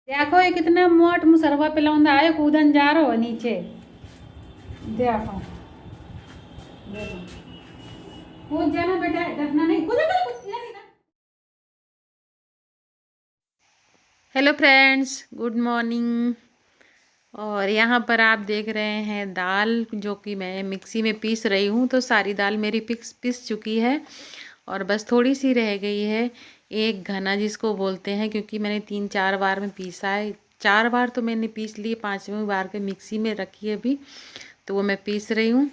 देखो ये कितना मोट मुसरवा पे लौंदा आयो कूदन जा रहो है नीचे। देखो देखो कूद जाना बेटा, डरना नहीं, कूद कूद कूद, इधर इधर। Hello friends, good morning. और यहाँ पर आप देख रहे हैं दाल जो कि मैं मिक्सी में पीस रही हूँ। तो सारी दाल मेरी पिस चुकी है और बस थोड़ी सी रह गई है, एक घना जिसको बोलते हैं, क्योंकि मैंने 3-4 बार में पीसा है। 4 बार तो मैंने पीस ली, 5वीं बार के मिक्सी में रखी है अभी, तो वो मैं पीस रही हूँ।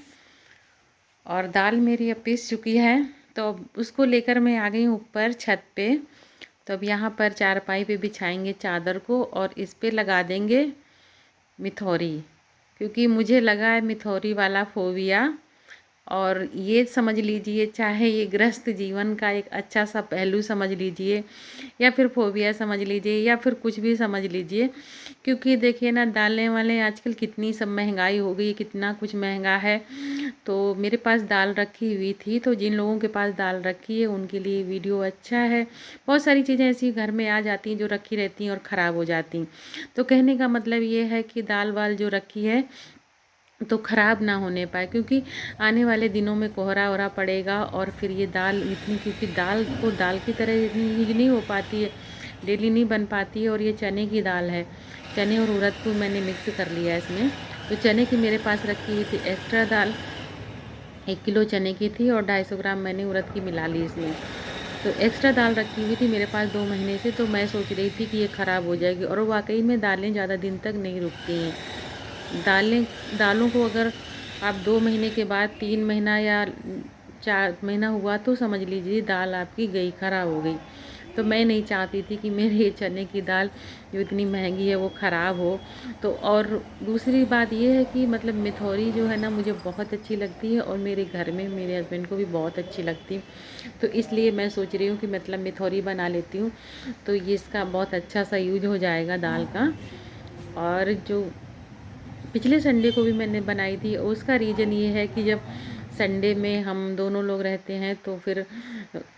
और दाल मेरी अब पीस चुकी है, तो अब उसको लेकर मैं आ गई हूँ ऊपर छत पे। तो अब यहाँ पर चारपाई पे बिछाएंगे चादर को और इस पे लगा देंगे मिथौरी, क्योंकि मुझे लगा है मिथौरी वाला फोबिया। और ये समझ लीजिए, चाहे ये गृहस्थ जीवन का एक अच्छा सा पहलू समझ लीजिए, या फिर फोबिया समझ लीजिए, या फिर कुछ भी समझ लीजिए। क्योंकि देखिए ना, दालें वालें आजकल कितनी सब महंगाई हो गई, कितना कुछ महंगा है। तो मेरे पास दाल रखी हुई थी, तो जिन लोगों के पास दाल रखी है उनके लिए वीडियो अच्छा है। बहुत सारी चीज़ें ऐसी घर में आ जाती हैं जो रखी रहती हैं और ख़राब हो जाती हैं। तो कहने का मतलब ये है कि दाल वाल जो रखी है तो ख़राब ना होने पाए, क्योंकि आने वाले दिनों में कोहरा वोहरा पड़ेगा और फिर ये दाल इतनी, क्योंकि दाल को दाल की तरह इतनी यूज नहीं हो पाती है, डेली नहीं बन पाती है। और ये चने की दाल है, चने और उड़द को मैंने मिक्स कर लिया है इसमें। तो चने की मेरे पास रखी हुई थी एक्स्ट्रा दाल, 1 किलो चने की थी और 250 ग्राम मैंने उड़द की मिला ली इसमें। तो एक्स्ट्रा दाल रखी हुई थी मेरे पास 2 महीने से, तो मैं सोच रही थी कि ये ख़राब हो जाएगी। और वाकई में दालें ज़्यादा दिन तक नहीं रुकती हैं। दालों को अगर आप 2 महीने के बाद 3 महीना या 4 महीना हुआ तो समझ लीजिए दाल आपकी गई, ख़राब हो गई। तो मैं नहीं चाहती थी कि मेरे ये चने की दाल जो इतनी महंगी है वो ख़राब हो। तो और दूसरी बात ये है कि मतलब मिथौरी जो है ना, मुझे बहुत अच्छी लगती है और मेरे घर में मेरे हस्बैंड को भी बहुत अच्छी लगती है। तो इसलिए मैं सोच रही हूँ कि मतलब मिथौरी बना लेती हूँ, तो ये इसका बहुत अच्छा सा यूज हो जाएगा दाल का। और जो पिछले संडे को भी मैंने बनाई थी, उसका रीज़न ये है कि जब संडे में हम दोनों लोग रहते हैं तो फिर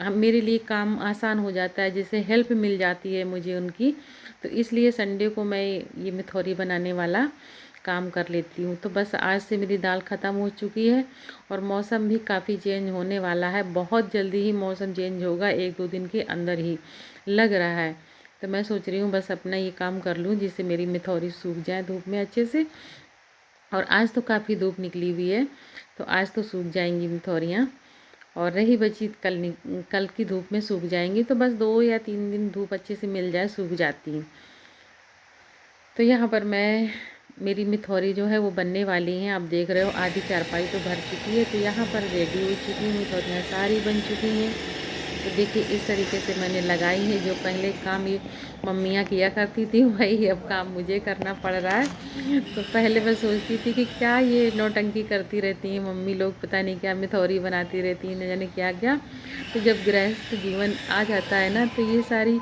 हम मेरे लिए काम आसान हो जाता है, जैसे हेल्प मिल जाती है मुझे उनकी। तो इसलिए संडे को मैं ये मिथौरी बनाने वाला काम कर लेती हूँ। तो बस आज से मेरी दाल ख़त्म हो चुकी है और मौसम भी काफ़ी चेंज होने वाला है, बहुत जल्दी ही मौसम चेंज होगा, 1-2 दिन के अंदर ही लग रहा है। तो मैं सोच रही हूँ बस अपना ये काम कर लूँ जिससे मेरी मिथौरी सूख जाए धूप में अच्छे से। और आज तो काफ़ी धूप निकली हुई है, तो आज तो सूख जाएंगी मिथौरियाँ। और रही बची कल की धूप में सूख जाएंगी, तो बस 2 या 3 दिन धूप अच्छे से मिल जाए, सूख जाती हैं। तो यहाँ पर मैं मेरी मिथौरी जो है वो बनने वाली हैं, आप देख रहे हो आधी चारपाई तो भर चुकी है। तो यहाँ पर रेडी हो चुकी हैं मिथौरियाँ, सारी बन चुकी हैं। तो देखिए इस तरीके से मैंने लगाई है। जो पहले काम ये मम्मियाँ किया करती थी वही अब काम मुझे करना पड़ रहा है। तो पहले मैं सोचती थी कि क्या ये नौटंकी करती रहती हैं मम्मी लोग, पता नहीं क्या मिथौरी बनाती रहती हैं, न जाने क्या क्या। तो जब गृहस्थ जीवन आ जाता है ना, तो ये सारी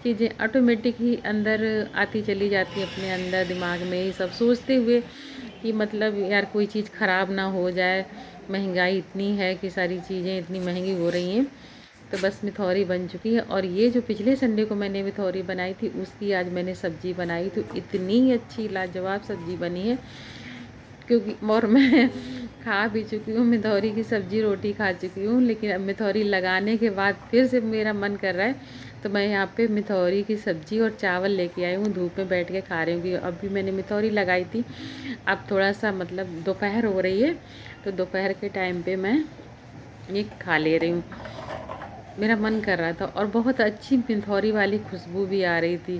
चीज़ें ऑटोमेटिक ही अंदर आती चली जाती हैं, अपने अंदर दिमाग में ही सब सोचते हुए कि मतलब यार कोई चीज़ ख़राब ना हो जाए। महंगाई इतनी है कि सारी चीज़ें इतनी महंगी हो रही हैं। तो बस मिथौरी बन चुकी है। और ये जो पिछले संडे को मैंने मिथौरी बनाई थी उसकी आज मैंने सब्ज़ी बनाई, तो इतनी अच्छी लाजवाब सब्ज़ी बनी है, क्योंकि और मैं खा भी चुकी हूँ मिथौरी की सब्ज़ी, रोटी खा चुकी हूँ। लेकिन अब मिथौरी लगाने के बाद फिर से मेरा मन कर रहा है, तो मैं यहाँ पे मिथौरी की सब्ज़ी और चावल लेके आई हूँ, धूप में बैठ के खा रही हूँ। कि अभी मैंने मिथौरी लगाई थी, अब थोड़ा सा मतलब दोपहर हो रही है, तो दोपहर के टाइम पे मैं ये खा ले रही हूँ। मेरा मन कर रहा था और बहुत अच्छी मिथौरी वाली खुशबू भी आ रही थी।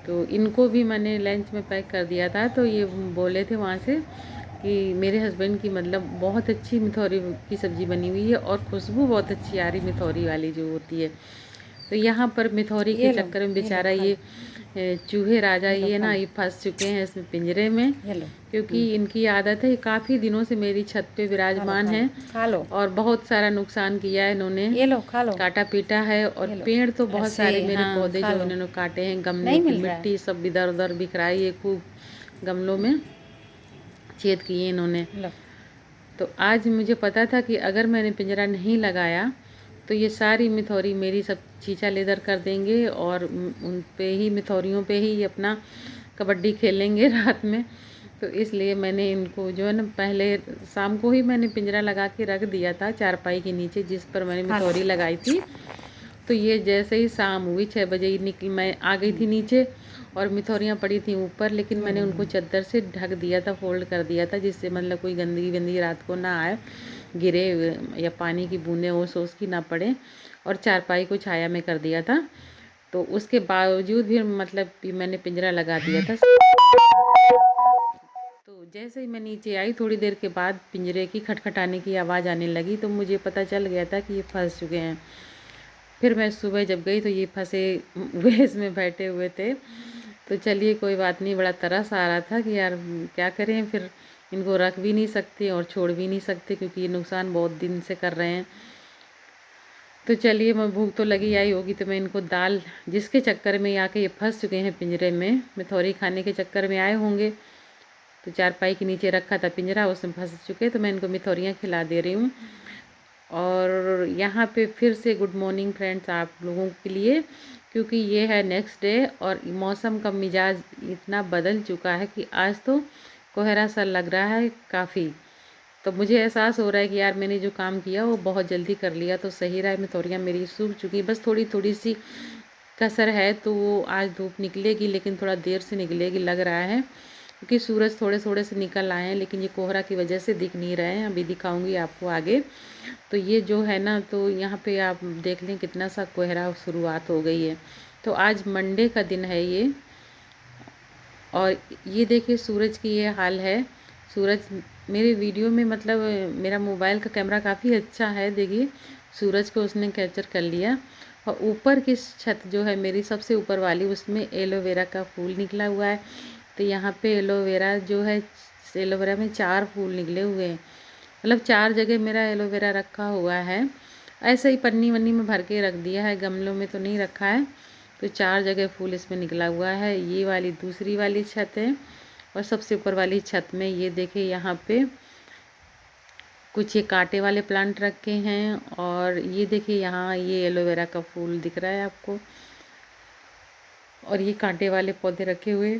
तो इनको भी मैंने लंच में पैक कर दिया था। तो ये बोले थे वहाँ से कि मेरे हस्बैंड की मतलब बहुत अच्छी मिथौरी की सब्ज़ी बनी हुई है और खुशबू बहुत अच्छी आ रही मिथौरी वाली जो होती है। तो यहाँ पर मिथौरी के चक्कर में बेचारा ये चूहे राजा ये ना ये फंस चुके हैं इसमें पिंजरे में, क्योंकि इनकी आदत है, काफ़ी दिनों से मेरी छत पे विराजमान है और बहुत सारा नुकसान किया है इन्होंने, ये लो खा लो। काटा पीटा है। और पेड़ तो बहुत सारे मेरे पौधे जो इन्होंने काटे हैं, गमले की मिट्टी सब इधर उधर बिखराई है, खूब गमलों में छेद किए इन्होंने। तो आज मुझे पता था कि अगर मैंने पिंजरा नहीं लगाया तो ये सारी मिथौरी मेरी सब चीचा लेदर कर देंगे और उन पे ही मिथौरियों पे ही अपना कबड्डी खेलेंगे रात में। तो इसलिए मैंने इनको जो है ना पहले शाम को ही मैंने पिंजरा लगा के रख दिया था चारपाई के नीचे जिस पर मैंने मिथौरी लगाई थी। तो ये जैसे ही शाम हुई 6 बजे ही मैं आ गई थी नीचे और मिथौरियाँ पड़ी थी ऊपर, लेकिन मैंने उनको चादर से ढक दिया था, फोल्ड कर दिया था, जिससे मतलब कोई गंदगी वंदगी रात को ना आए, गिरे या पानी की बूंदें ओस ओस की ना पड़े, और चारपाई को छाया में कर दिया था। तो उसके बावजूद भी मतलब मैंने पिंजरा लगा दिया था। तो जैसे ही मैं नीचे आई थोड़ी देर के बाद पिंजरे की खटखटाने की आवाज़ आने लगी, तो मुझे पता चल गया था कि ये फंस चुके हैं। फिर मैं सुबह जब गई तो ये फंसे हुए इसमें बैठे हुए थे। तो चलिए कोई बात नहीं, बड़ा तरस आ रहा था कि यार क्या करें, फिर इनको रख भी नहीं सकते और छोड़ भी नहीं सकते क्योंकि ये नुकसान बहुत दिन से कर रहे हैं। तो चलिए, मैं भूख तो लगी आई होगी तो मैं इनको दाल, जिसके चक्कर में आके ये फंस चुके हैं पिंजरे में, मिथौरी खाने के चक्कर में आए होंगे, तो चारपाई के नीचे रखा था पिंजरा, उसमें फंस चुके, तो मैं इनको मिथौरियाँ खिला दे रही हूँ। और यहाँ पे फिर से गुड मॉर्निंग फ्रेंड्स आप लोगों के लिए, क्योंकि ये है नेक्स्ट डे और मौसम का मिजाज इतना बदल चुका है कि आज तो कोहरा सा लग रहा है काफ़ी। तो मुझे एहसास हो रहा है कि यार मैंने जो काम किया वो बहुत जल्दी कर लिया, तो सही रहा है। मिथौरियाँ मेरी सूख चुकी, बस थोड़ी थोड़ी सी कसर है, तो वो आज धूप निकलेगी लेकिन थोड़ा देर से निकलेगी लग रहा है, क्योंकि सूरज थोड़े थोड़े से निकल आए हैं, लेकिन ये कोहरा की वजह से दिख नहीं रहे हैं। अभी दिखाऊंगी आपको आगे। तो ये जो है ना, तो यहाँ पे आप देख लें कितना सा कोहरा शुरुआत हो गई है। तो आज मंडे का दिन है ये, और ये देखिए सूरज की ये हाल है। सूरज मेरे वीडियो में मतलब मेरा मोबाइल का कैमरा काफ़ी अच्छा है, देखिए सूरज को उसने कैप्चर कर लिया। और ऊपर की छत जो है मेरी सबसे ऊपर वाली, उसमें एलोवेरा का फूल निकला हुआ है। तो यहाँ पे एलोवेरा जो है, एलोवेरा में 4 फूल निकले हुए हैं, मतलब 4 जगह मेरा एलोवेरा रखा हुआ है। ऐसे ही पन्नी वन्नी में भर के रख दिया है, गमलों में तो नहीं रखा है। तो 4 जगह फूल इसमें निकला हुआ है। ये वाली दूसरी वाली छत है, और सबसे ऊपर वाली छत में ये देखिए यहाँ पे कुछ ये कांटे वाले प्लांट रखे हैं, और ये देखिए यहाँ ये एलोवेरा का फूल दिख रहा है आपको, और ये कांटे वाले पौधे रखे हुए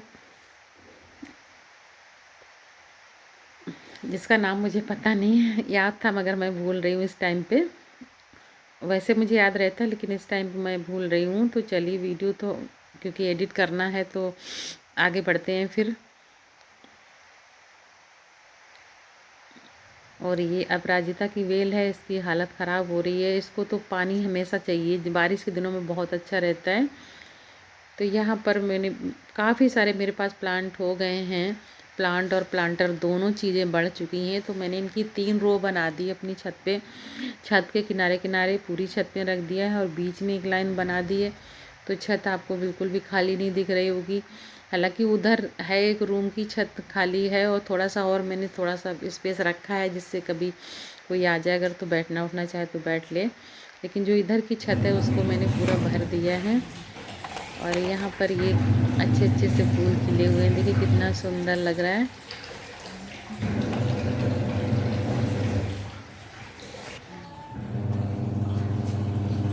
जिसका नाम मुझे पता नहीं है, याद था मगर मैं भूल रही हूँ इस टाइम पे। वैसे मुझे याद रहता है लेकिन इस टाइम पे मैं भूल रही हूँ। तो चलिए वीडियो तो क्योंकि एडिट करना है तो आगे बढ़ते हैं फिर। और ये अपराजिता की वेल है, इसकी हालत ख़राब हो रही है, इसको तो पानी हमेशा चाहिए, बारिश के दिनों में बहुत अच्छा रहता है। तो यहाँ पर मैंने काफ़ी सारे मेरे पास प्लांट हो गए हैं, प्लांट और प्लांटर दोनों चीज़ें बढ़ चुकी हैं। तो मैंने इनकी 3 रो बना दी अपनी छत पे, छत के किनारे किनारे पूरी छत पे रख दिया है, और बीच में एक लाइन बना दी है। तो छत आपको बिल्कुल भी खाली नहीं दिख रही होगी। हालांकि उधर है एक रूम की छत खाली है, और थोड़ा सा और मैंने थोड़ा सा स्पेस रखा है, जिससे कभी कोई आ जाए अगर तो बैठना उठना चाहे तो बैठ ले। लेकिन जो इधर की छत है उसको मैंने पूरा भर दिया है। और यहाँ पर ये अच्छे अच्छे से फूल खिले हुए हैं, देखिए कितना सुंदर लग रहा है।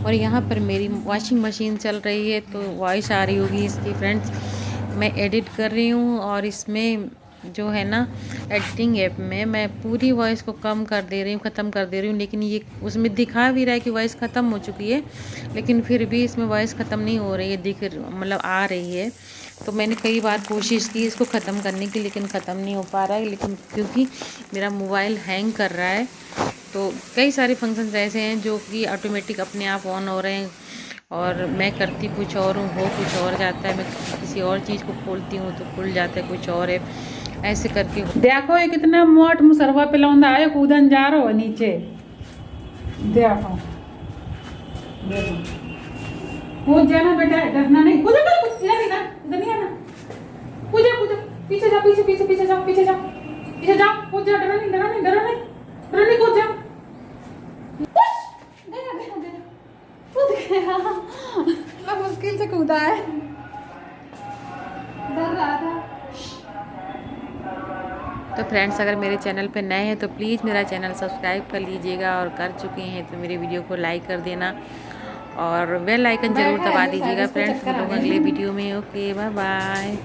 और यहाँ पर मेरी वॉशिंग मशीन चल रही है, तो वॉइस आ रही होगी इसकी फ्रेंड्स। मैं एडिट कर रही हूँ, और इसमें जो है ना एडिटिंग ऐप में मैं पूरी वॉइस को कम कर दे रही हूँ, ख़त्म कर दे रही हूँ, लेकिन ये उसमें दिखा भी रहा है कि वॉइस ख़त्म हो चुकी है, लेकिन फिर भी इसमें वॉइस ख़त्म नहीं हो रही है, मतलब आ रही है। तो मैंने कई बार कोशिश की इसको ख़त्म करने की, लेकिन ख़त्म नहीं हो पा रहा है, लेकिन क्योंकि मेरा मोबाइल हैंग कर रहा है। तो कई सारे फंक्शंस ऐसे हैं जो कि ऑटोमेटिक अपने आप ऑन हो रहे हैं, और मैं करती कुछ और हूँ, हो कुछ और जाता है। मैं किसी और चीज़ को खोलती हूँ तो खुल जाता है कुछ और है, ऐसे करके। देखो ये कितना मोट मुसरवा पे लौंदा है, कूदन जा रहा हो नीचे। देखो कूद जाना बेटा, डरना नहीं, कूदो इधर नहीं ना, इधर नहीं आना, कूदो कूदो, पीछे जाओ, पीछे पीछे पीछे जाओ, पीछे जाओ, पीछे जाओ, कूद जाओ, डरना नहीं, डरना नहीं, डरना नहीं, डरना नहीं, कूद जाओ। कूद गया, मुश्किल से कूदा है, डर रहा था। तो फ्रेंड्स, अगर मेरे चैनल पे नए हैं तो प्लीज़ मेरा चैनल सब्सक्राइब कर लीजिएगा, और कर चुके हैं तो मेरे वीडियो को लाइक कर देना और बेल आइकन ज़रूर दबा दीजिएगा फ्रेंड्स। मिलूँगा अगले वीडियो में। Okay, bye bye.